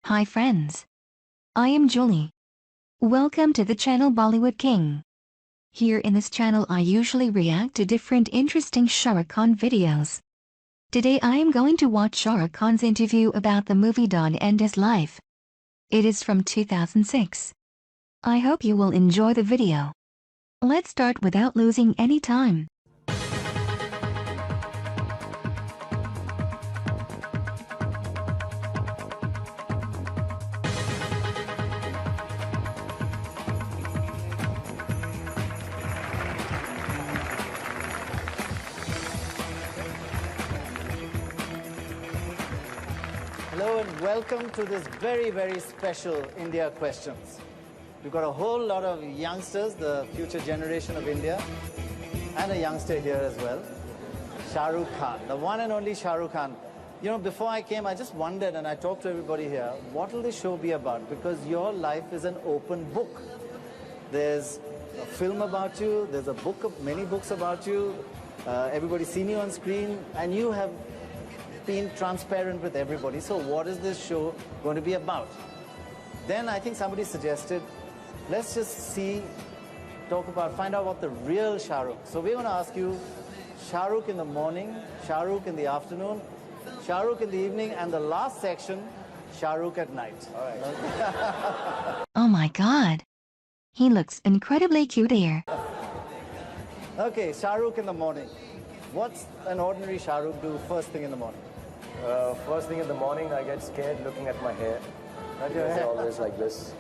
Hi friends. I am Julie. Welcome to the channel Bollywood King. Here in this channel I usually react to different interesting Shah Rukh Khan videos. Today I am going to watch Shah Rukh Khan's interview about the movie Don and his life. It is from 2006. I hope you will enjoy the video. Let's start without losing any time. Hello and welcome to this very, very special India Questions. We've got a whole lot of youngsters, the future generation of India, and a youngster here as well, Shah Rukh Khan, the one and only Shah Rukh Khan. You know, before I came, I just wondered, and I talked to everybody here, what will this show be about? Because your life is an open book. There's a film about you, there's a book, many books about you, everybody's seen you on screen, and you have been transparent with everybody. So what is this show going to be about? Then I think somebody suggested, let's just find out what the real Shah Rukh. So we're going to ask you Shah Rukh in the morning, Shah Rukh in the afternoon, Shah Rukh in the evening, and the last section, Shah Rukh at night. All right. Oh my god. He looks incredibly cute here. Okay, Shah Rukh in the morning. What's an ordinary Shah Rukh do first thing in the morning? First thing in the morning, I get scared looking at my hair. It's always like this.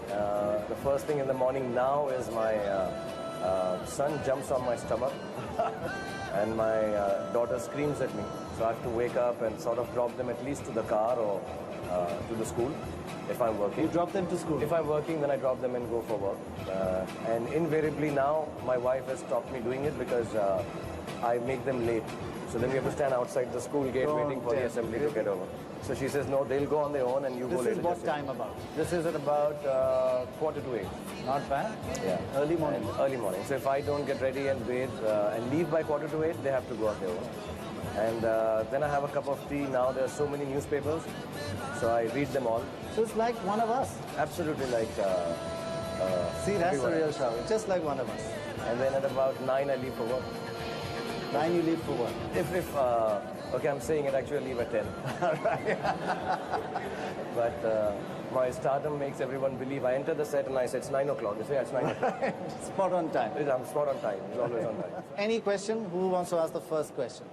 The first thing in the morning now is my son jumps on my stomach and my daughter screams at me. So I have to wake up and sort of drop them at least to the car or to the school if I'm working. You drop them to school? If I'm working, then I drop them and go for work. And invariably now, my wife has stopped me doing it because I make them late. So then we have to stand outside the school gate waiting for the assembly to get over. So she says, no, they'll go on their own and you go later. This is what time about? This is at about 7:45. Not bad. Yeah. Early morning. And early morning. So if I don't get ready and bathe and leave by 7:45, they have to go on their own. And then I have a cup of tea. Now there are so many newspapers, so I read them all. So it's like one of us. Absolutely like... See, that's the real Shah Rukh, just like one of us. And then at about 9, I leave for work. 9 you leave for work? Okay, I'm saying it, actually I leave at 10. But my stardom makes everyone believe. I enter the set and I say, it's 9 o'clock. They say, it's 9 o'clock. Spot on time. I'm spot on time. It's always on time. Any question? Who wants to ask the first question?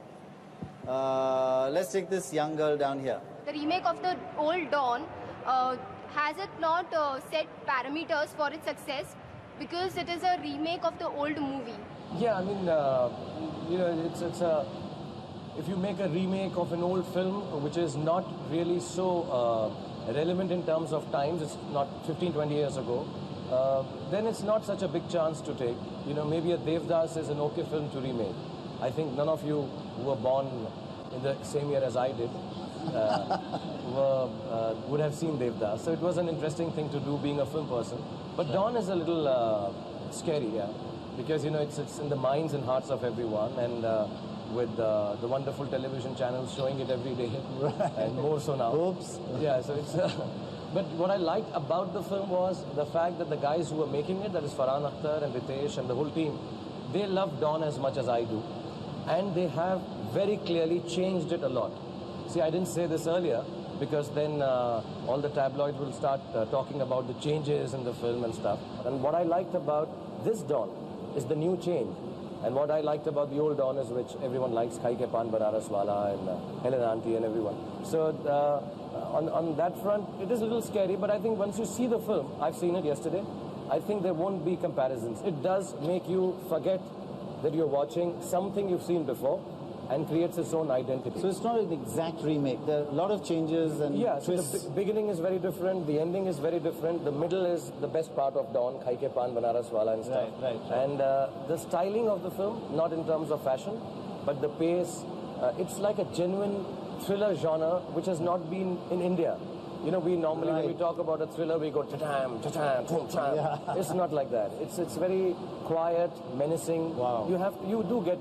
Let's take this young girl down here. The remake of the old Dawn, has it not set parameters for its success? Because it is a remake of the old movie. Yeah, I mean, you know, it's a... If you make a remake of an old film, which is not really so relevant in terms of times, it's not 15, 20 years ago, then it's not such a big chance to take. You know, maybe a Devdas is an okay film to remake. I think none of you who were born in the same year as I did would have seen Devdas. So it was an interesting thing to do, being a film person. But Dawn is a little scary, yeah, because, you know, it's in the minds and hearts of everyone, and with the wonderful television channels showing it every day, and more so now. Oops. Yeah, so it's... But what I liked about the film was the fact that the guys who were making it, that is Farhan Akhtar and Ritesh and the whole team, they love Dawn as much as I do. And they have very clearly changed it a lot. See, I didn't say this earlier, because then all the tabloids will start talking about the changes in the film and stuff. And what I liked about this Dawn is the new change. And what I liked about the old Dawn is, which everyone likes, Khai Ke Paan Banaras Wala and Helen Auntie and everyone. So on that front, it is a little scary, but I think once you see the film, I've seen it yesterday, I think there won't be comparisons. It does make you forget that you're watching something you've seen before, and creates its own identity. So it's not an exact remake. There are a lot of changes and twists. So the beginning is very different, the ending is very different, the middle is the best part of Dawn, Khai Ke Paan Banaras Wala and stuff. Right. And the styling of the film, not in terms of fashion, but the pace, it's like a genuine thriller genre which has not been in India. You know, we normally, when we talk about a thriller, we go ta-tam, ta-tam, ta-tam. Yeah. It's not like that. It's very quiet, menacing. Wow. You do get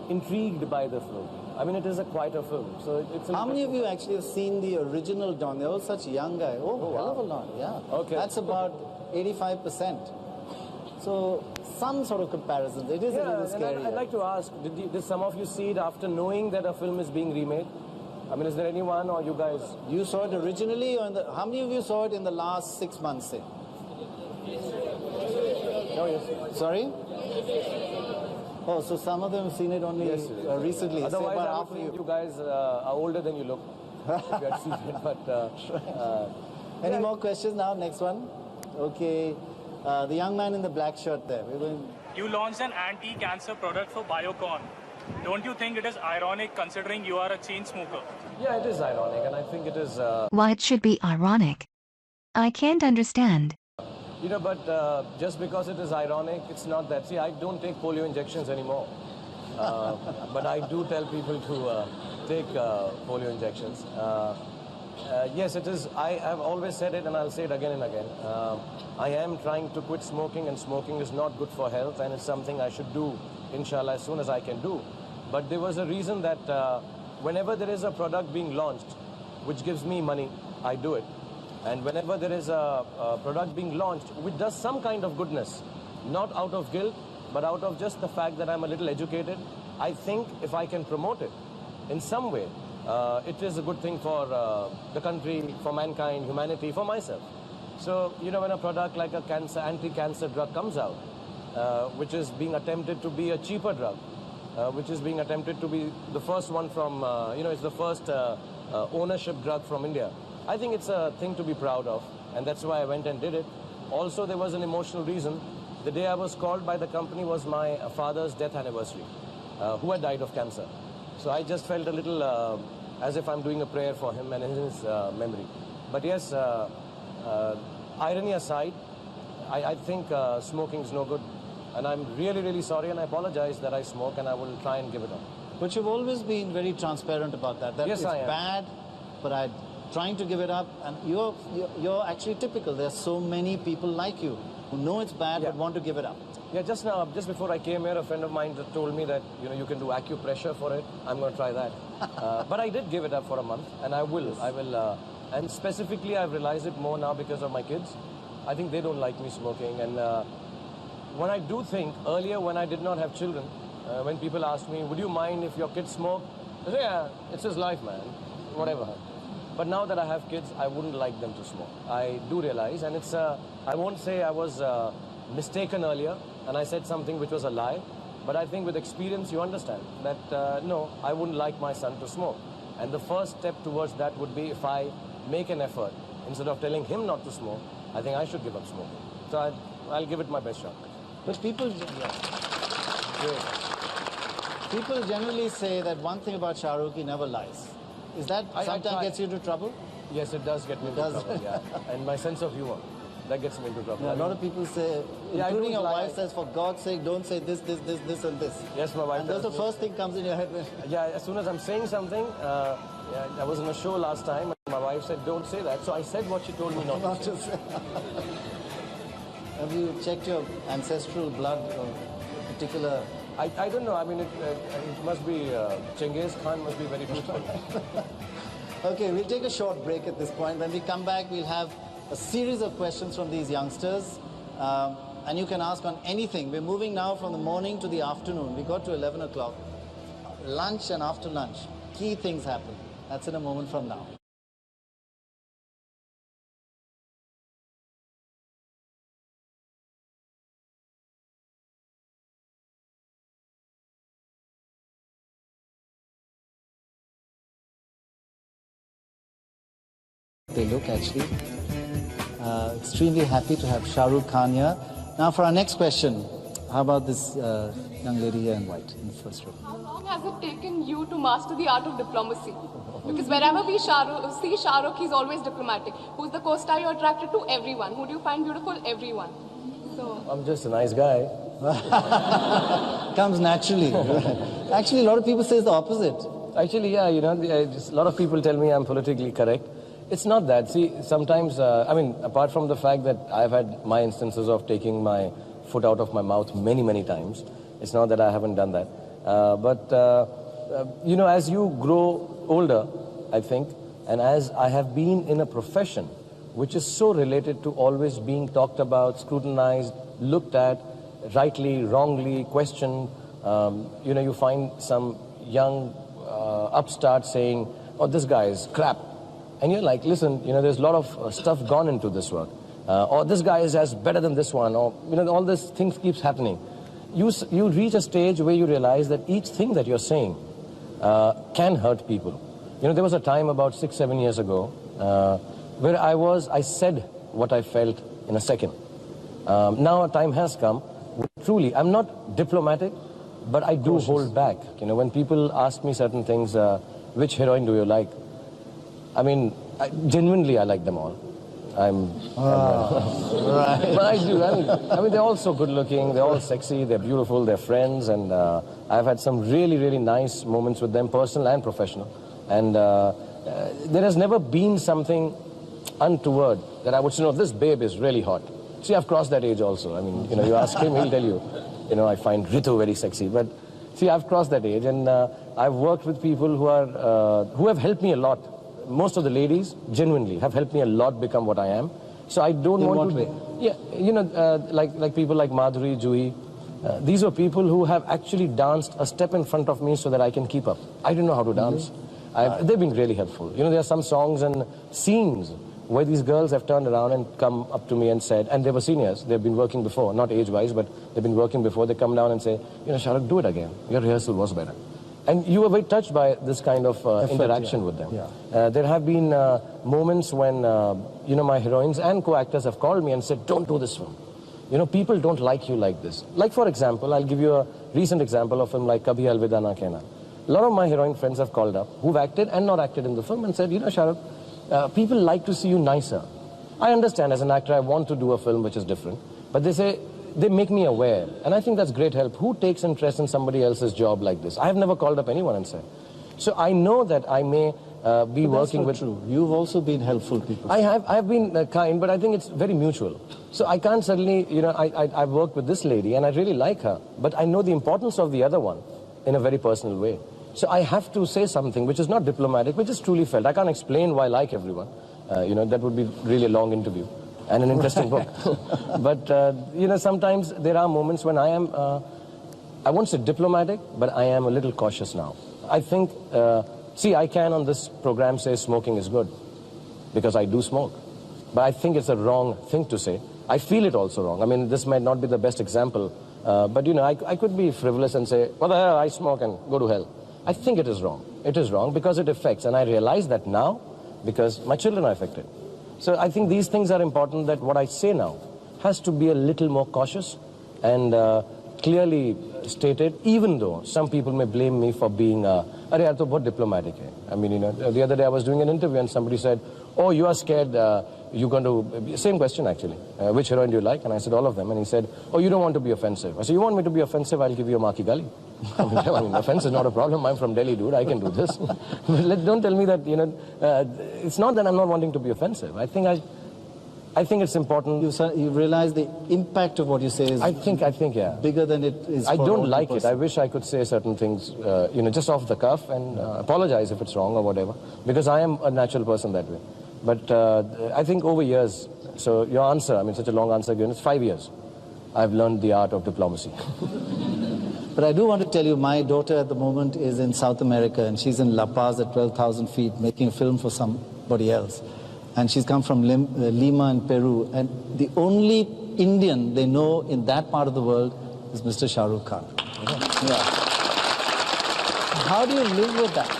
intrigued by the film. I mean, it is a quieter film, so it's. How many of you actually have seen the original Don? They're all such young guys. Oh, hell of a lot, yeah. Okay. That's about 85%. So some sort of comparisons. It is a little scary. I'd like to ask, did some of you see it after knowing that a film is being remade? I mean, is there anyone or you guys? You saw it originally, or how many of you saw it in the last 6 months, say? Oh, yes. Sorry? Oh, so some of them have seen it only recently. Otherwise, say I half would of think you. you guys are older than you look. If you had seen it, but Any more questions now? Next one. Okay. The young man in the black shirt there. We're going. You launched an anti-cancer product for Biocon. Don't you think it is ironic considering you are a chain smoker? yeah, it is ironic, and I think it is. Why it should be ironic? I can't understand. You know, but just because it is ironic, it's not that. See, I don't take polio injections anymore. But I do tell people to take polio injections. Yes, it is. I have always said it, and I'll say it again and again. I am trying to quit smoking, and smoking is not good for health, and it's something I should do, inshallah, as soon as I can do. But there was a reason that whenever there is a product being launched, which gives me money, I do it. And whenever there is a product being launched which does some kind of goodness, not out of guilt, but out of just the fact that I'm a little educated, I think if I can promote it in some way, it is a good thing for the country, for mankind, humanity, for myself. So, you know, when a product like a anti-cancer drug comes out, which is being attempted to be a cheaper drug, which is being attempted to be the first one from, it's the first ownership drug from India. I think it's a thing to be proud of, and that's why I went and did it. Also, there was an emotional reason. The day I was called by the company was my father's death anniversary, who had died of cancer. So I just felt a little as if I'm doing a prayer for him and in his memory. But yes, irony aside, I think smoking is no good. And I'm really, really sorry, and I apologize that I smoke, and I will try and give it up. But you've always been very transparent about that. That Yes, it's I am. bad, but I'm trying to give it up. And you're actually typical. There's so many people like you who know it's bad but want to give it up. Yeah, just now, just before I came here, a friend of mine told me that, you know, you can do acupressure for it. I'm going to try that. But I did give it up for a month, and I will. Yes. I will. And specifically, I've realized it more now because of my kids. I think they don't like me smoking. And when I do think, earlier when I did not have children, when people asked me, would you mind if your kids smoke? I say, yeah, it's his life, man. Whatever. But now that I have kids, I wouldn't like them to smoke. I do realize, and it's, I won't say I was mistaken earlier, and I said something which was a lie, but I think with experience you understand that, no, I wouldn't like my son to smoke. And the first step towards that would be if I make an effort, instead of telling him not to smoke, I think I should give up smoking. So I'll give it my best shot. But people generally say that one thing about Shah Rukh, he never lies. Is that sometimes gets you into trouble? Yes, it does get me into trouble, yeah. And my sense of humor, that gets me into trouble. Yeah, a lot of people say, including your wife says, for God's sake, don't say this, this, this, this and this. Yes, my wife and that's the first thing comes in your head. Yeah, as soon as I'm saying something, I was in a show last time, and my wife said, don't say that. So I said what she told me not to say. Have you checked your ancestral blood or particular... I don't know. I mean, it must be, Genghis Khan must be very truthful. Okay, we'll take a short break at this point. When we come back, we'll have a series of questions from these youngsters. And you can ask on anything. We're moving now from the morning to the afternoon. We got to 11 o'clock. Lunch and after lunch. Key things happen. That's in a moment from now. They look actually extremely happy to have Shah Rukh Khan here. Now for our next question, how about this young lady here in white in the first row? How long has it taken you to master the art of diplomacy? Because wherever we see Shah Rukh, he's always diplomatic. Who's the co-star you're attracted to? Everyone. Who do you find beautiful? Everyone. So I'm just a nice guy. Comes naturally. Actually, a lot of people say it's the opposite. Actually, yeah, you know, a lot of people tell me I'm politically correct. It's not that. See, sometimes, I mean, apart from the fact that I've had my instances of taking my foot out of my mouth many, many times, it's not that I haven't done that. You know, as you grow older, I think, and as I have been in a profession which is so related to always being talked about, scrutinized, looked at, rightly, wrongly, questioned, you know, you find some young upstart saying, oh, this guy is crap. And you're like, listen, you know, there's a lot of stuff gone into this work. Or this guy is as better than this one. Or, you know, all these things keeps happening. You reach a stage where you realize that each thing that you're saying can hurt people. You know, there was a time about 6-7 years ago where I said what I felt in a second. Now a time has come, truly, I'm not diplomatic, but I do hold back. You know, when people ask me certain things, which heroine do you like? I mean, genuinely, I like them all. Right. But I do. I mean, they're all so good looking, they're all sexy, they're beautiful, they're friends, and I've had some really, really nice moments with them, personal and professional. And there has never been something untoward that I would say, no, this babe is really hot. See, I've crossed that age also. I mean, you know, you ask him, he'll tell you, you know, I find Ritu very sexy. But see, I've crossed that age, and I've worked with people who have helped me a lot. Most of the ladies, genuinely, have helped me a lot become what I am. So I don't want to... In what way? Yeah, you know, like people like Madhuri, Juhi. These are people who have actually danced a step in front of me so that I can keep up. I don't know how to dance. They've been really helpful. You know, there are some songs and scenes where these girls have turned around and come up to me and said, and they were seniors, they've been working before, not age-wise, but they've been working before. They come down and say, you know, Shah Rukh, do it again. Your rehearsal was better. And you were very touched by this kind of interaction with them. Yeah. There have been moments when, you know, my heroines and co-actors have called me and said, don't do this film. You know, people don't like you like this. Like, for example, I'll give you a recent example of a film like Kabhi Alvida Na Kehna. A lot of my heroine friends have called up, who've acted and not acted in the film, and said, you know, Shah Rukh, people like to see you nicer. I understand as an actor I want to do a film which is different, but they say, they make me aware, and I think that's great help. Who takes interest in somebody else's job like this? I have never called up anyone and said. So I know that I may be working with... True. You've also been helpful people. I have been kind, but I think it's very mutual. So I can't suddenly, you know, I've worked with this lady and I really like her, but I know the importance of the other one in a very personal way. So I have to say something which is not diplomatic, which is truly felt. I can't explain why I like everyone. You know, that would be really a long interview and an interesting book. But, you know, sometimes there are moments when I am, I won't say diplomatic, but I am a little cautious now. I think, see, I can on this program say smoking is good, because I do smoke. But I think it's a wrong thing to say. I feel it also wrong. I mean, this might not be the best example, but, you know, I could be frivolous and say, well, I smoke and go to hell. I think it is wrong. It is wrong because it affects, and I realize that now because my children are affected. So I think these things are important, that what I say now has to be a little more cautious and clearly stated, even though some people may blame me for being, "Arey yaar, to bahut diplomatic hai." I mean, you know, the other day I was doing an interview and somebody said, oh, you are scared, you're going to, same question actually, which heroine do you like? And I said, all of them. And he said, oh, you don't want to be offensive. I said, you want me to be offensive? I'll give you a Maa Ki Gali. I mean, offense is not a problem. I'm from Delhi, dude. I can do this. Don't tell me that, you know, it's not that I'm not wanting to be offensive. I think it's important. You realize the impact of what you say is yeah. bigger than it is. I don't like it. I wish I could say certain things, you know, just off the cuff and apologize if it's wrong or whatever, because I am a natural person that way. But I think over years, so your answer, I mean, such a long answer given, it's 5 years. I've learned the art of diplomacy. But I do want to tell you, my daughter at the moment is in South America, and she's in La Paz at 12,000 feet making a film for somebody else. And she's come from Lima in Peru, and the only Indian they know in that part of the world is Mr. Shah Rukh Khan. Yeah. How do you live with that?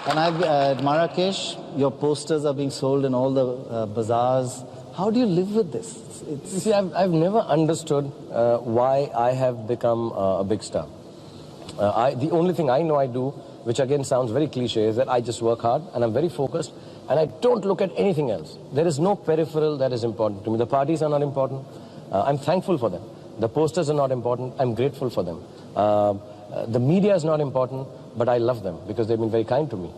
And at Marrakesh, your posters are being sold in all the bazaars. How do you live with this? You see, I've never understood why I have become a big star. The only thing I know I do, which again sounds very cliche, is that I just work hard and I'm very focused and I don't look at anything else. There is no peripheral that is important to me. The parties are not important. I'm thankful for them. The posters are not important. I'm grateful for them. The media is not important, but I love them because they've been very kind to me.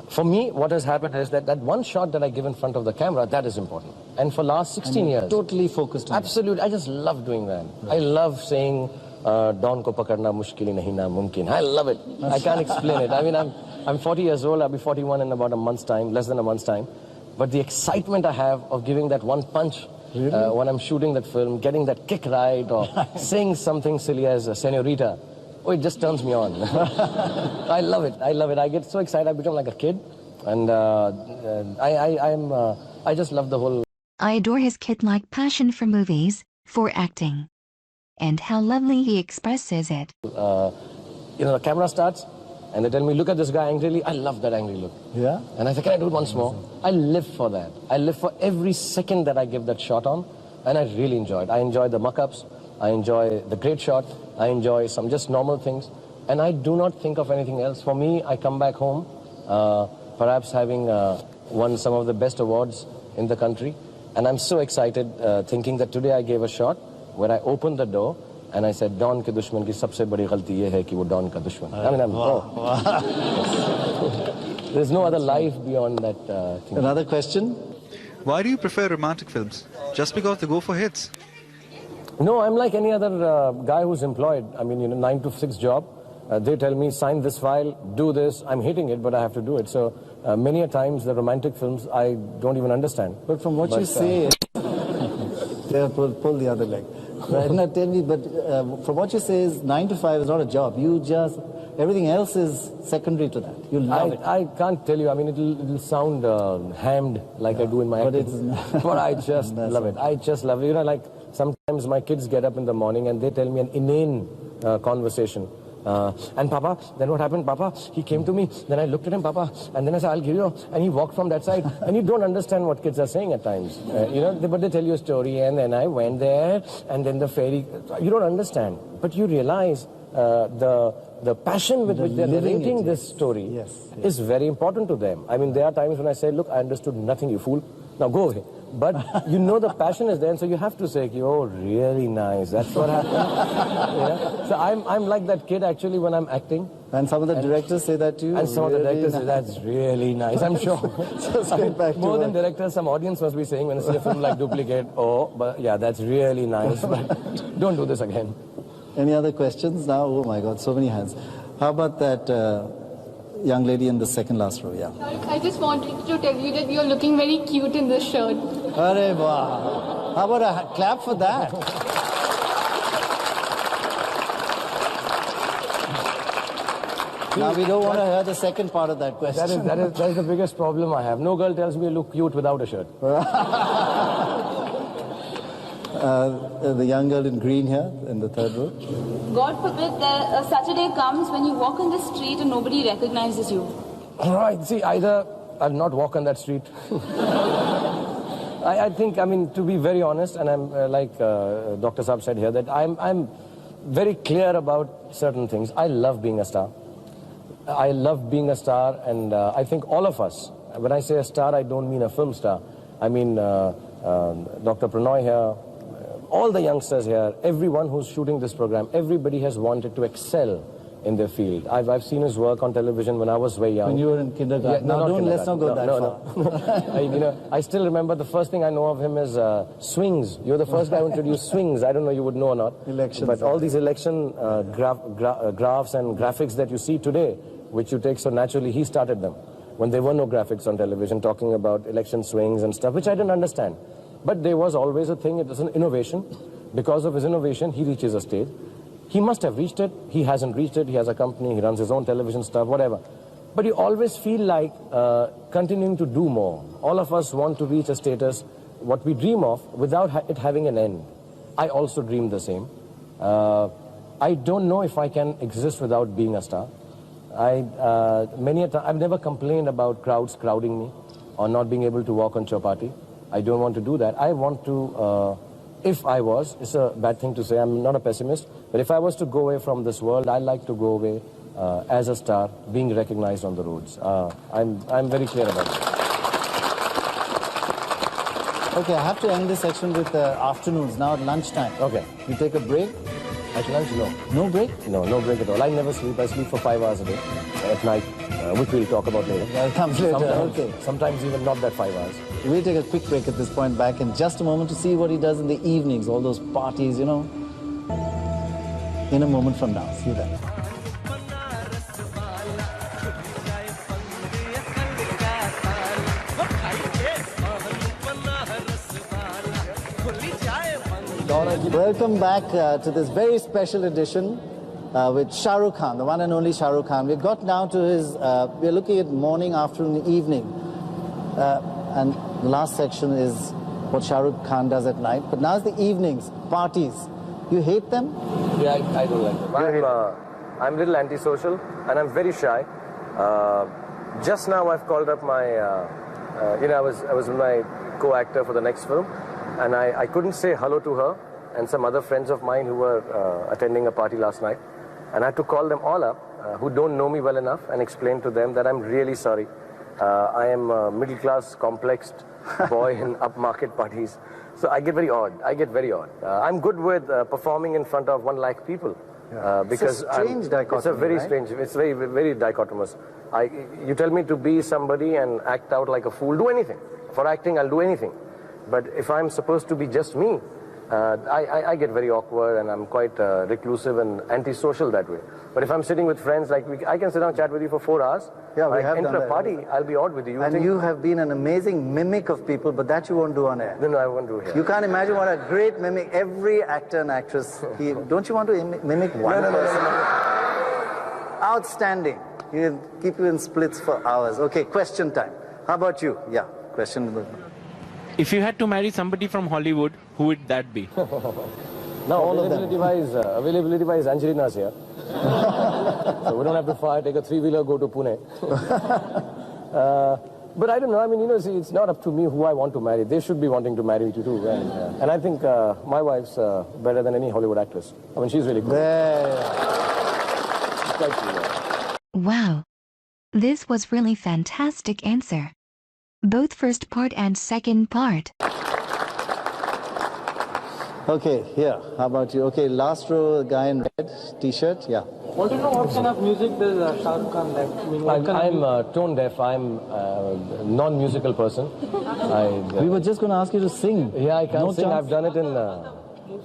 For me, what has happened is that one shot that I give in front of the camera, that is important. And for last 16 years... Totally focused on absolutely. I just love doing that. Right. I love saying Dawn ko pakarna mushkil hi nahi na mumkin. I love it. I can't explain it. I mean, I'm 40 years old. I'll be 41 in about a month's time, less than a month's time. But the excitement I have of giving that one punch when I'm shooting that film, getting that kick right, or saying something silly as Senorita, oh, it just turns me on. I love it. I love it. I get so excited. I become like a kid. And I just love the whole... I adore his kid-like passion for movies, for acting. And how lovely he expresses it. The camera starts, and they tell me, look at this guy angrily. I love that angry look. Yeah? And I say, can I do it once more? I live for that. I live for every second that I give that shot on, and I really enjoy it. I enjoy the muck-ups. I enjoy the great shot. I enjoy some just normal things. And I do not think of anything else. For me, I come back home, perhaps having won some of the best awards in the country. And I'm so excited thinking that today I gave a shot where I opened the door and I said, Dawn ke dushman ki sabse badi ghalti ye hai ki wo Dawn ka dushman. I mean, there's no other life beyond that thing. Another question? Why do you prefer romantic films? Just because they go for hits? No, I'm like any other guy who's employed. I mean, 9 to 6 job. They tell me, sign this file, do this. I'm hating it, but I have to do it. So many a times the romantic films, I don't even understand. But from what you say... Yeah, pull the other leg. Right, now tell me, but from what you say is 9 to 5 is not a job. You just... Everything else is secondary to that. You love it. I can't tell you. I mean, it'll sound hammed like I do in my acting. But I just love it. I just love it. Like sometimes my kids get up in the morning and they tell me an inane conversation. And Papa, then what happened, Papa? He came to me, then I looked at him, Papa, and then I said, I'll give you, and he walked from that side. And you don't understand what kids are saying at times. But they tell you a story, and then I went there, and then the fairy, you don't understand. But you realize the passion with which they're narrating this story is very important to them. I mean, there are times when I say, look, I understood nothing, you fool. Now go away. But the passion is there, and so you have to say, oh, really nice. That's what happened. So I'm like that kid actually when I'm acting. And some of the directors say that to you? And some of the directors say, that's really nice, I'm sure. Just get back to more than directors, some audience must be saying when they see a film like Duplicate, oh, but yeah, that's really nice, but don't do this again. Any other questions now? Oh my God, so many hands. How about that young lady in the second last row? Yeah. I just wanted to tell you that you're looking very cute in this shirt. Arey wow. How about a clap for that? Now we don't want to hear the second part of that question. That is the biggest problem I have. No girl tells me I look cute without a shirt. The young girl in green here, in the third row. God forbid that such a day comes when you walk on the street and nobody recognizes you. All right, see, either I'll not walk on that street. I think, I mean, to be very honest, and I'm like Dr. Saab said here, that I'm very clear about certain things. I love being a star. I love being a star, and I think all of us, when I say a star, I don't mean a film star. I mean Dr. Pranoy here, all the youngsters here, everyone who's shooting this program, everybody has wanted to excel in their field. I've seen his work on television when I was very young. When you were in kindergarten? Yeah, let's not go that far. I still remember the first thing I know of him is swings. You're the first guy who introduced swings. I don't know you would know or not. Elections. But all these election graphs and graphics that you see today, which you take so naturally, he started them. When there were no graphics on television talking about election swings and stuff, which I didn't understand. But there was always a thing, it was an innovation. Because of his innovation, he reaches a stage. He must have reached it. He hasn't reached it. He has a company. He runs his own television stuff, whatever. But you always feel like continuing to do more. All of us want to reach a status, what we dream of, without it having an end. I also dream the same. I don't know if I can exist without being a star. Many a time, I've never complained about crowds crowding me or not being able to walk on Chowpatty. I don't want to do that. I want to, if I was, it's a bad thing to say, I'm not a pessimist, but if I was to go away from this world, I'd like to go away as a star, being recognized on the roads. I'm very clear about that. Okay, I have to end this section with afternoons, now at lunchtime. Okay. You take a break? At lunch, no. No break? No, no break at all. I never sleep. I sleep for 5 hours a day at night, which we'll talk about later. That comes later, okay. Sometimes even not that 5 hours. We'll take a quick break at this point, back in just a moment to see what he does in the evenings, all those parties, you know. in a moment from now. See you then. Welcome back to this very special edition with Shah Rukh Khan, the one and only Shah Rukh Khan. We've got now to his, we're looking at morning, afternoon, evening. And the last section is what Shah Rukh Khan does at night. But now's the evenings, parties. You hate them? Yeah, I don't like them. I'm a little antisocial and I'm very shy. Just now I've called up my, I was with my co-actor for the next film, and I couldn't say hello to her and some other friends of mine who were attending a party last night. And I had to call them all up, who don't know me well enough, and explain to them that I'm really sorry. I am a middle-class, complexed boy in upmarket parties. So I get very odd. I'm good with performing in front of 1 lakh people. Because it's a strange dichotomy, it's a very right? strange, it's very, very dichotomous. You tell me to be somebody and act out like a fool, do anything. For acting, I'll do anything. But if I'm supposed to be just me, I get very awkward and I'm quite reclusive and antisocial that way. But if I'm sitting with friends, like I can sit down and chat with you for 4 hours. Yeah, we have enter done a party, that. I'll be odd with you. And you have been an amazing mimic of people, but that you won't do on air. No, I won't do here. You can't imagine what a great mimic. Every actor and actress, don't you want to mimic one person? Outstanding. He'll keep you in splits for hours. Okay, question time. How about you? Yeah, question. If you had to marry somebody from Hollywood, who would that be? No, availability-wise, Angelina's here. So we don't have to fly, take a 3-wheeler, go to Pune. But I don't know, I mean, see, it's not up to me who I want to marry. They should be wanting to marry me too. And I think my wife's better than any Hollywood actress. I mean, she's really good. Wow. This was really fantastic answer. Both first part and second part. Okay, here. How about you? Okay, last row, guy in red t-shirt. Yeah. Want to know what kind of music does Shah Rukh Khan like? I'm tone deaf. I'm a non-musical person. We were just going to ask you to sing. Yeah, I can't sing. chance? I've done it in...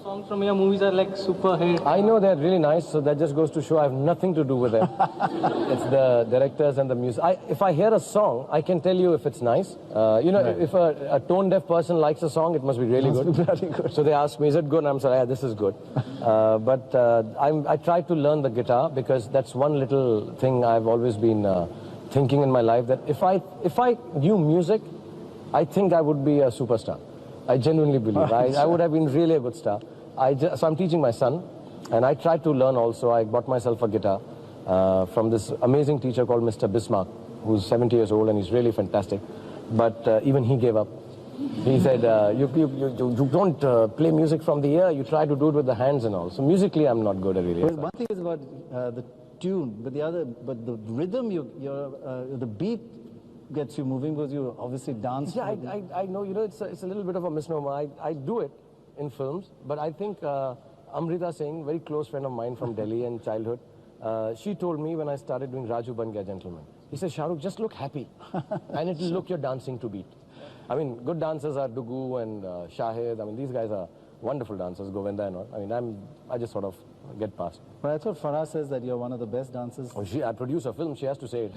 songs from your movies are like super hit. I know they're really nice, so that just goes to show I have nothing to do with them. It's the directors and the music. If I hear a song, I can tell you if it's nice. If a tone-deaf person likes a song, it must be really good. So they ask me, is it good? And I'm sorry, yeah, this is good. I try to learn the guitar because that's one little thing I've always been thinking in my life, that if I knew music, I think I would be a superstar. I genuinely believe. I would have been really a good star. So I'm teaching my son, and I tried to learn also. I bought myself a guitar from this amazing teacher called Mr. Bismarck, who's 70 years old, and he's really fantastic. But even he gave up. He said, you don't play music from the ear, you try to do it with the hands and all. So musically, I'm not good at really. Well, one thing is about the tune, but the rhythm, the beat gets you moving because you obviously dance. Yeah, I know, it's a little bit of a misnomer. I do it in films, but I think Amrita Singh, very close friend of mine from Delhi and childhood, she told me when I started doing Raju Ban Gaya Gentleman, he said, Shahrukh, just look happy and it'll look you're dancing to beat. I mean, good dancers are Dugu and Shahid. I mean, these guys are wonderful dancers, Govinda and all. I mean, I just sort of get past. But I thought Farah says that you're one of the best dancers. Oh, I produce a film, she has to say it.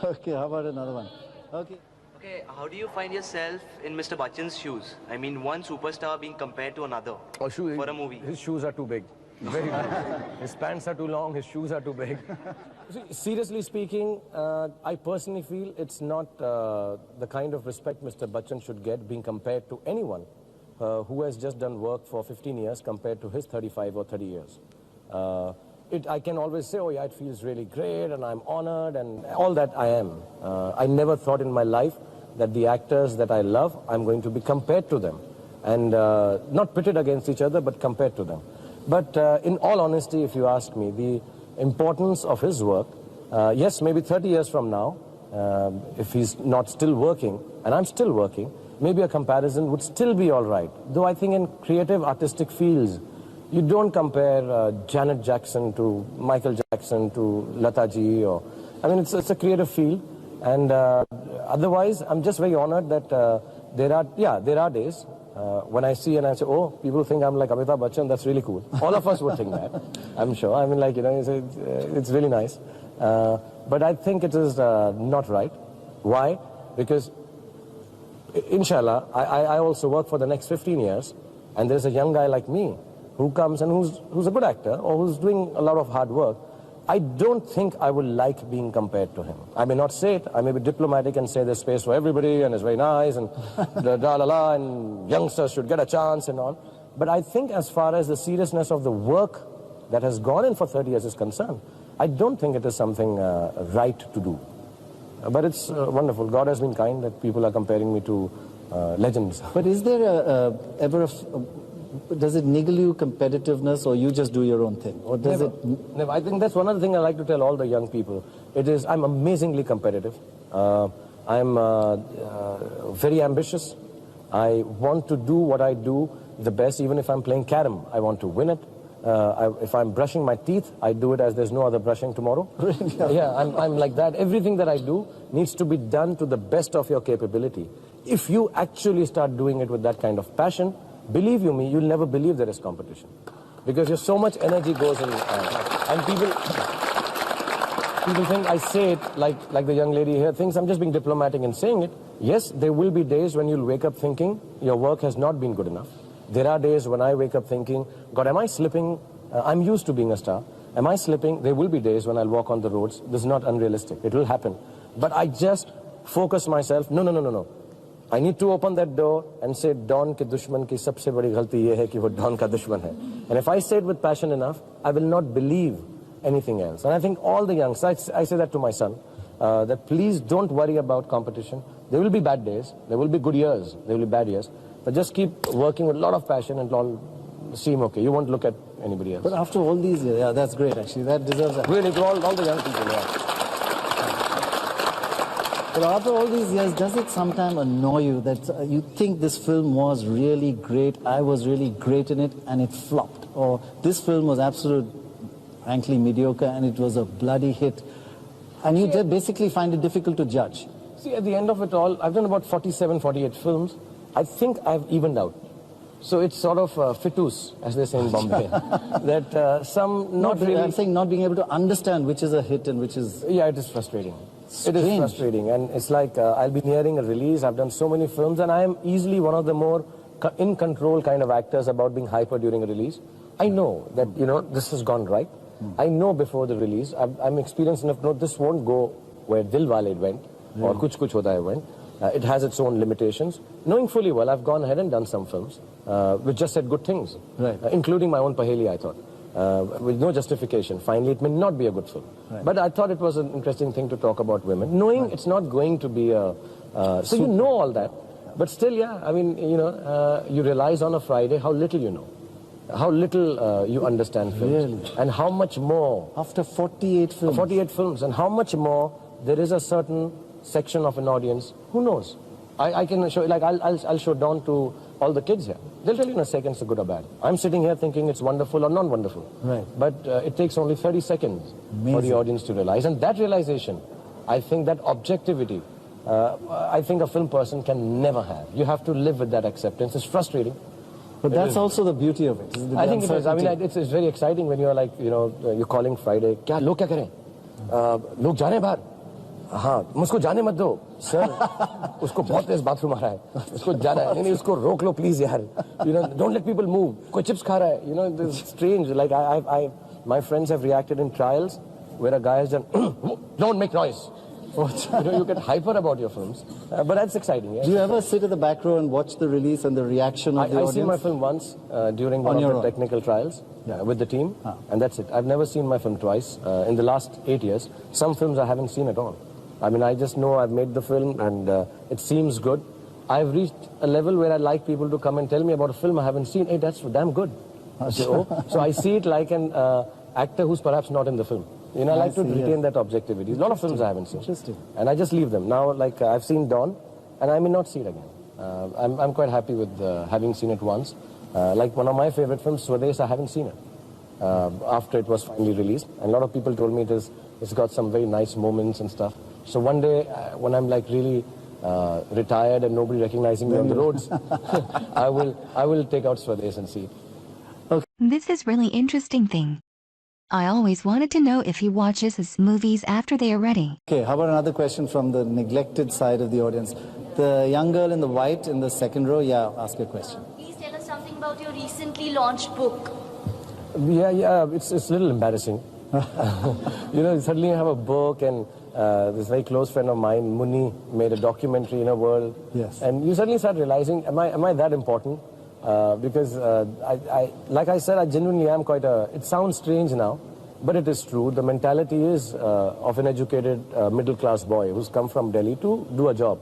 Okay, how about another one? Okay. Okay, how do you find yourself in Mr. Bachchan's shoes? I mean, one superstar being compared to another for a movie. His shoes are too big. Very big. His pants are too long, his shoes are too big. Seriously speaking, I personally feel it's not the kind of respect Mr. Bachchan should get being compared to anyone who has just done work for 15 years compared to his 35 or 30 years. I can always say, oh yeah, it feels really great and I'm honored and all that I am. I never thought in my life that the actors that I love, I'm going to be compared to them. And not pitted against each other, but compared to them. But in all honesty, if you ask me, the importance of his work, yes, maybe 30 years from now, if he's not still working, and I'm still working, maybe a comparison would still be all right. Though I think in creative artistic fields, you don't compare Janet Jackson to Michael Jackson to Lata Ji, or I mean, it's a creative field. And otherwise, I'm just very honored that there are days when I see and I say, oh, people think I'm like Amitabh Bachchan, that's really cool. All of us would think that, I'm sure. I mean, like, it's really nice. But I think it is not right. Why? Because, inshallah, I also work for the next 15 years, and there's a young guy like me who comes and who's a good actor or who's doing a lot of hard work. I don't think I will like being compared to him. I may not say it, I may be diplomatic and say there's space for everybody and it's very nice and da-la-la and youngsters should get a chance and all. But I think as far as the seriousness of the work that has gone in for 30 years is concerned, I don't think it is something right to do. But it's wonderful. God has been kind that people are comparing me to legends. But is there does it niggle you competitiveness, or you just do your own thing? Or does Never. I think that's one of the things I like to tell all the young people. It is, I'm amazingly competitive. I'm very ambitious. I want to do what I do the best. Even if I'm playing carom, I want to win it. If I'm brushing my teeth, I do it as there's no other brushing tomorrow. Yeah, I'm like that. Everything that I do needs to be done to the best of your capability. If you actually start doing it with that kind of passion, believe you me, you'll never believe there is competition. Because there's so much energy goes in, and people think I say it like the young lady here thinks I'm just being diplomatic in saying it. Yes, there will be days when you'll wake up thinking your work has not been good enough. There are days when I wake up thinking, God, am I slipping? I'm used to being a star. Am I slipping? There will be days when I'll walk on the roads. This is not unrealistic. It will happen. But I just focus myself, no. I need to open that door and say, Don ke dushman ki sabse badi ghalti ye hai ki wo Don ka dushman hai. And if I say it with passion enough, I will not believe anything else. And I think all the youngsters, I say that to my son, that please don't worry about competition. There will be bad days, there will be good years, there will be bad years. But just keep working with a lot of passion and it'll all seem okay. You won't look at anybody else. But after all these years, yeah, that's great actually. That deserves that. Really, to all the young people, yeah. But after all these years, does it sometimes annoy you that you think this film was really great, I was really great in it, and it flopped? Or this film was frankly mediocre and it was a bloody hit, and you just basically find it difficult to judge? See, at the end of it all, I've done about 47, 48 films. I think I've evened out. So it's sort of fitus, as they say in Bombay. That some not really... I'm saying not being able to understand which is a hit and which is... Yeah, it is frustrating. Strange. It is frustrating. And it's like I'll be nearing a release. I've done so many films and I am easily one of the more in control kind of actors about being hyper during a release. I know that, this has gone right. I know before the release. I'm experienced enough to know this won't go where Dil Wale went or Kuch Kuch Hota Hai went. It has its own limitations. Knowing fully well, I've gone ahead and done some films which just said good things, including my own Paheli, I thought, with no justification. Finally, it may not be a good film. But I thought it was an interesting thing to talk about women, knowing it's not going to be a... so you know all that, but still, yeah, I mean, you realize on a Friday how little you know. How little you understand films. Really? And how much more... After 48 films. 48 films, and how much more there is a certain section of an audience who knows. I can show, like I'll show Dawn to all the kids here. They'll tell you in a second it's good or bad. I'm sitting here thinking it's wonderful or non-wonderful. Right. But it takes only 30 seconds for the audience to realize. And that realization, I think that objectivity, I think a film person can never have. You have to live with that acceptance. It's frustrating. But that's also the beauty of it. I think it is. I mean, it's very exciting when you're like, you're calling Friday. Kya log kya kare? Log jane bahar. हाँ, मुझको जाने मत दो sir उसको बहुत तेज bathroom आ रहा है उसको जाना है नहीं उसको रोक लो प्लीज यार don't let people move कोई चिप्स खा रहा है this is strange like my friends have reacted in trials where a guy has done don't make noise you get hyper about your films but that's exciting. Yeah? Do you ever sit at the back row and watch the release and the reaction of the audience? I seen my film once during one of the technical trials with the team and that's it. I've never seen my film twice in the last 8 years. Some films I haven't seen at all. I mean, I just know I've made the film and it seems good. I've reached a level where I like people to come and tell me about a film I haven't seen. Hey, that's damn good. So I see it like an actor who's perhaps not in the film. I like to retain that objectivity. A lot of films I haven't seen. Interesting. And I just leave them. Now, like, I've seen Dawn and I may not see it again. I'm quite happy with having seen it once. Like one of my favorite films, Swades, I haven't seen it after it was finally released. And a lot of people told me it's got some very nice moments and stuff. So one day, when I'm like really retired and nobody recognizing me on the roads, I will take out Swades and see it. This is really interesting thing. I always wanted to know if he watches his movies after they are ready. Okay, how about another question from the neglected side of the audience? The young girl in the white in the second row, yeah, ask your question. Please tell us something about your recently launched book. Yeah, it's a little embarrassing. Suddenly you have a book, and this very close friend of mine, Muni, made a documentary in a world. Yes. And you suddenly start realizing, am I that important? Because like I said, I genuinely am quite it sounds strange now, but it is true. The mentality is of an educated middle-class boy who's come from Delhi to do a job.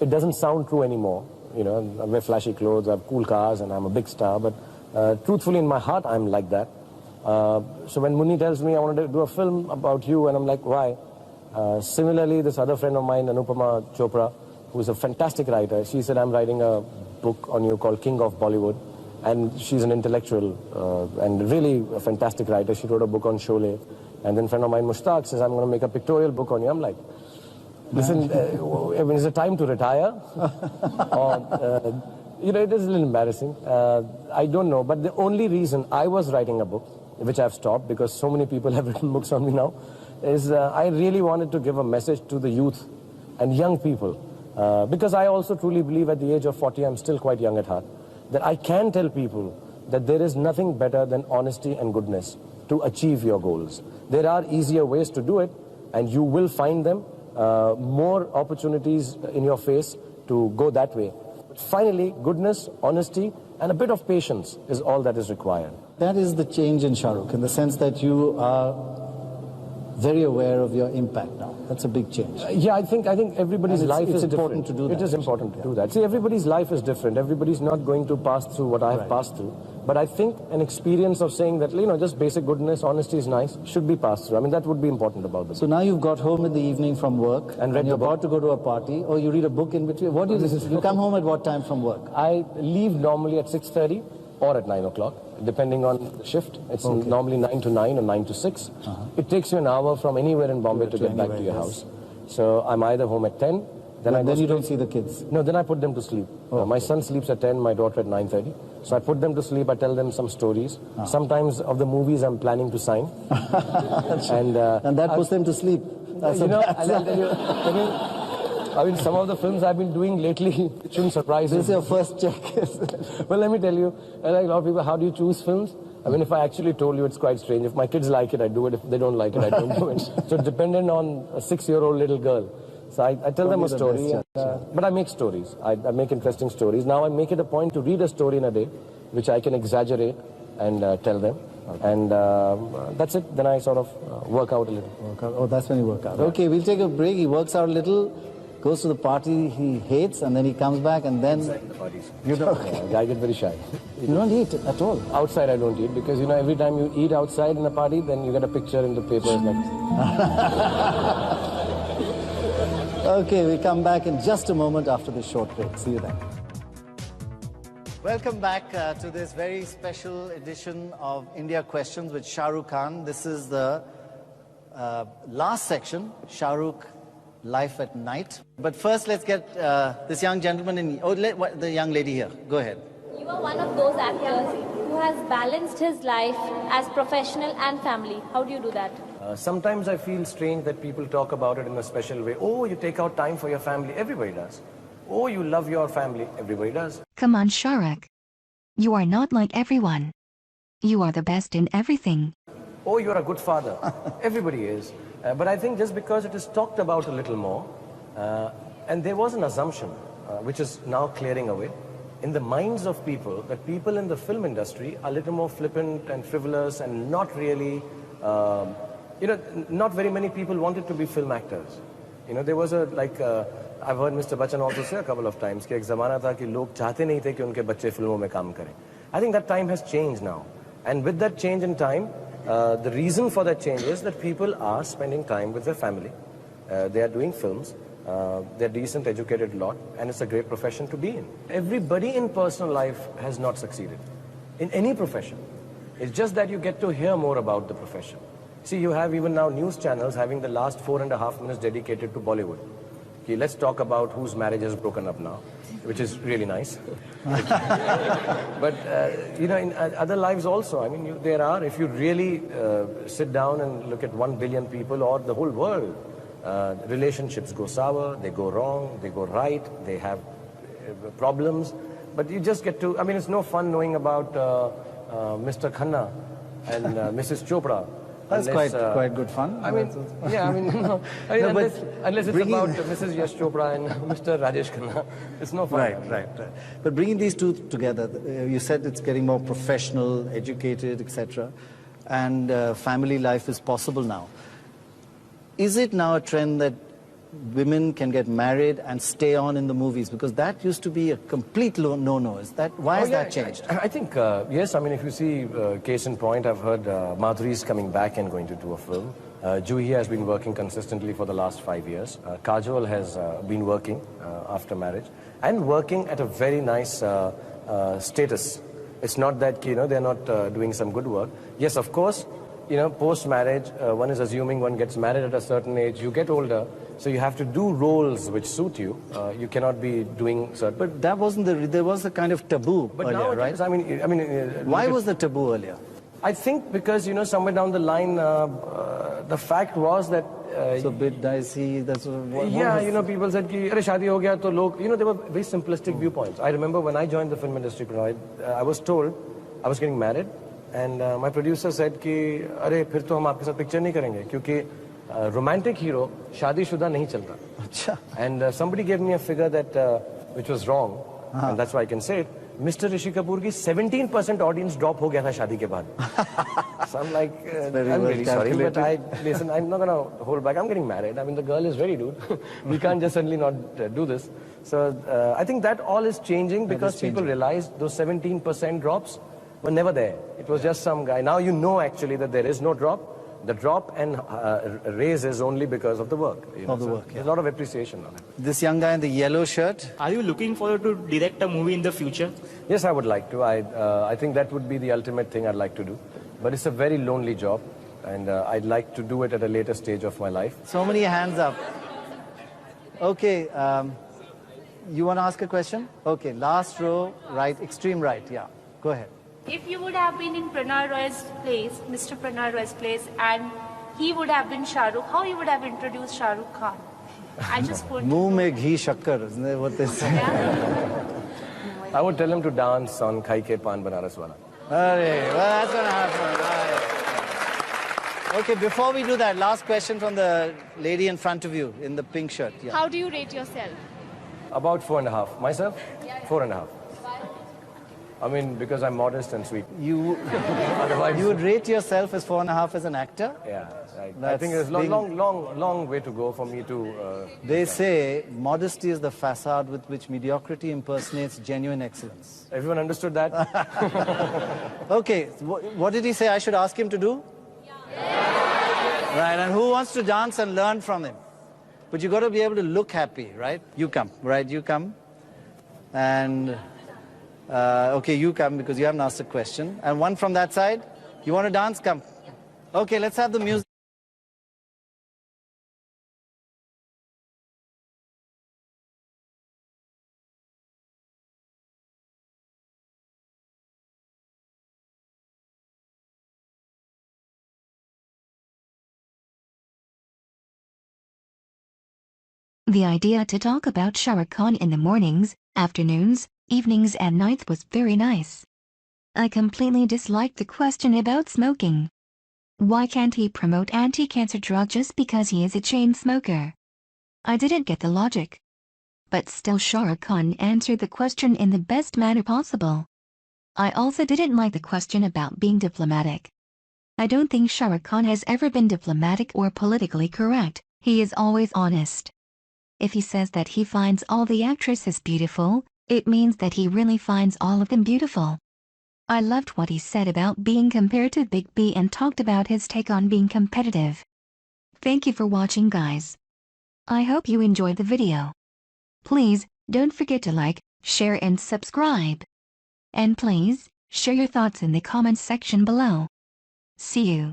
It doesn't sound true anymore. I wear flashy clothes, I have cool cars, and I'm a big star, but truthfully in my heart, I'm like that. So when Muni tells me I wanted to do a film about you, and I'm like, why? Similarly, this other friend of mine, Anupama Chopra, who's a fantastic writer, she said, I'm writing a book on you called King of Bollywood. And she's an intellectual and really a fantastic writer. She wrote a book on Sholay. And then a friend of mine, Mushtaq, says, I'm going to make a pictorial book on you. I'm like, listen, is it time to retire? Or, it is a little embarrassing. I don't know. But the only reason I was writing a book, which I've stopped because so many people have written books on me now, is I really wanted to give a message to the youth and young people. Because I also truly believe at the age of 40, I'm still quite young at heart, that I can tell people that there is nothing better than honesty and goodness to achieve your goals. There are easier ways to do it, and you will find them, more opportunities in your face to go that way. But finally, goodness, honesty, and a bit of patience is all that is required. That is the change in Shah Rukh, in the sense that you are very aware of your impact now. That's a big change. Yeah, I think everybody's life is important different. to do that. It is important to do that. See, everybody's life is different. Everybody's not going to pass through what I have passed through. But I think an experience of saying that, just basic goodness, honesty is nice, should be passed through. I mean, that would be important about this. So now you've got home in the evening from work, and you're about to go to a party, or you read a book in between. What do you do? You come home at what time from work? I leave normally at 6:30 or at 9 o'clock, depending on the shift. It's normally 9 to 9 or 9 to 6. It takes you an hour from anywhere in Bombay to get back to your house. So I'm either home at 10. Then you don't see the kids? No, then I put them to sleep. My son sleeps at 10, my daughter at 9:30. So I put them to sleep, I tell them some stories. Sometimes of the movies I'm planning to sign. and that puts them to sleep. That's I'll tell you, I mean, some of the films I've been doing lately, it shouldn't surprise you. This is your first check. Well, let me tell you, like a lot of people, how do you choose films? I mean, if I actually told you, it's quite strange. If my kids like it, I do it. If they don't like it, I don't do it. So it's dependent on a 6-year-old little girl. So I tell them a story, but I make stories. I make interesting stories. Now I make it a point to read a story in a day, which I can exaggerate and tell them. And that's it. Then I sort of work out a little. Oh, that's when you work out. Okay, we'll take a break. He works out a little, goes to the party he hates, and then he comes back, and then... Inside the parties. You don't. I get very shy. You don't eat at all? Outside I don't eat, because, every time you eat outside in a party, then you get a picture in the papers like... Okay, we come back in just a moment after this short break. See you then. Welcome back to this very special edition of India Questions with Shah Rukh Khan. This is the last section, Shah Rukh Life at Night. But first, let's get this young gentleman in... the young lady here. Go ahead. You are one of those actors who has balanced his life as professional and family. How do you do that? Sometimes I feel strange that people talk about it in a special way. Oh, you take out time for your family. Everybody does. Oh, you love your family. Everybody does. Come on, Shah Rukh. You are not like everyone. You are the best in everything. Oh, you're a good father. Everybody is. But I think just because it is talked about a little more, and there was an assumption, which is now clearing away, in the minds of people, that people in the film industry are a little more flippant and frivolous and not really... not very many people wanted to be film actors. There was I've heard Mr. Bachchan also say a couple of times कि एक ज़माना था कि लोग चाहते नहीं थे कि उनके बच्चे फिल्मों में काम करें. I think that time has changed now. And with that change in time, the reason for that change is that people are spending time with their family. They are doing films. They're decent, educated lot, and it's a great profession to be in. Everybody in personal life has not succeeded in any profession. It's just that you get to hear more about the profession. See, you have even now news channels having the last 4.5 minutes dedicated to Bollywood. let's talk about whose marriage is broken up now, which is really nice. But, you know, in other lives also, I mean, there are, if you really sit down and look at 1 billion people or the whole world, relationships go sour, they go wrong, they go right, they have problems. But you just get to, I mean, it's no fun knowing about Mr. Khanna and Mrs. Chopra. That's quite good fun. I mean, yeah, I mean, no, unless it's about Mrs. Yash Chopra and Mr. Rajesh Khanna, it's no fun. Right. But bringing these two together, you said it's getting more professional, educated, etc., and family life is possible now. Is it now a trend that women can get married and stay on in the movies? Because that used to be a complete no-no. Why has that changed? I think, yes, I mean, if you see, case in point, I've heard Madhuri is coming back and going to do a film. Juhi has been working consistently for the last 5 years. Kajol has been working after marriage and working at a very nice status. It's not that, you know, they're not doing some good work. Yes, of course, you know, post-marriage, one is assuming one gets married at a certain age, you get older, so you have to do roles which suit you. You cannot be doing certain... But that wasn't there was a kind of taboo but earlier, nowadays, right? I mean, why was the taboo earlier? I think because, you know, somewhere down the line, the fact was that... so a bit dicey, that's what... Yeah, you know, people said, ki, Are, shaadi ho gaya, to log... You know, there were very simplistic viewpoints. I remember when I joined the film industry, I was told I was getting married, and my producer said, ki, Are, phir to hum aapke saath picture nahi karenge, kyunki romantic hero, shaadi shuda nahi chalta. Achha. And somebody gave me a figure that, which was wrong, and that's why I can say it. Mr. Rishi Kapoor ki 17% audience drop ho gaya tha shaadi ke baad. So I'm like, I'm really sorry, but listen, I'm not going to hold back. I'm getting married. I mean, the girl is ready, dude. We can't just suddenly not do this. So I think that all is changing because people realized those 17% drops were never there. It was just some guy. Now you know actually that there is no drop. The drop and raise is only because of the work. You know, there's a lot of appreciation on it. This young guy in the yellow shirt. Are you looking forward to direct a movie in the future? Yes, I would like to. I think that would be the ultimate thing I'd like to do. But it's a very lonely job, and I'd like to do it at a later stage of my life. So many hands up. Okay, you want to ask a question? Okay, last row, right, extreme right, yeah. Go ahead. If you would have been in Pranay Roy's place, Mr. Pranay Roy's place, and he would have been Shah Rukh, how you would have introduced Shah Rukh Khan? I just put... Muh mein ghee shakkar, isn't that what they say? I would tell him to dance on Khai Ke Paan Banaras Wala. Well, that's going to happen. Right. Okay, before we do that, last question from the lady in front of you in the pink shirt. Yeah. How do you rate yourself? About 4.5. Myself? 4.5. I mean, because I'm modest and sweet. You would rate yourself as 4.5 as an actor? Yeah, I think there's a long way to go for me to... They say modesty is the facade with which mediocrity impersonates genuine excellence. Everyone understood that? Okay, what did he say I should ask him to do? Yeah. Right, and who wants to dance and learn from him? But you got to be able to look happy, right? You come, right? You come. And... okay, you come because you haven't asked a question. And one from that side. You want to dance? Come. Okay, let's have the music. The idea to talk about Shah Rukh Khan in the mornings, afternoons, evenings and nights was very nice. I completely disliked the question about smoking. Why can't he promote anti-cancer drug just because he is a chain smoker? I didn't get the logic. But still Shah Rukh Khan answered the question in the best manner possible. I also didn't like the question about being diplomatic. I don't think Shah Rukh Khan has ever been diplomatic or politically correct. He is always honest. If he says that he finds all the actresses beautiful, it means that he really finds all of them beautiful. I loved what he said about being compared to Big B and talked about his take on being competitive. Thank you for watching, guys. I hope you enjoyed the video. Please, don't forget to like, share and subscribe. And please, share your thoughts in the comments section below. See you.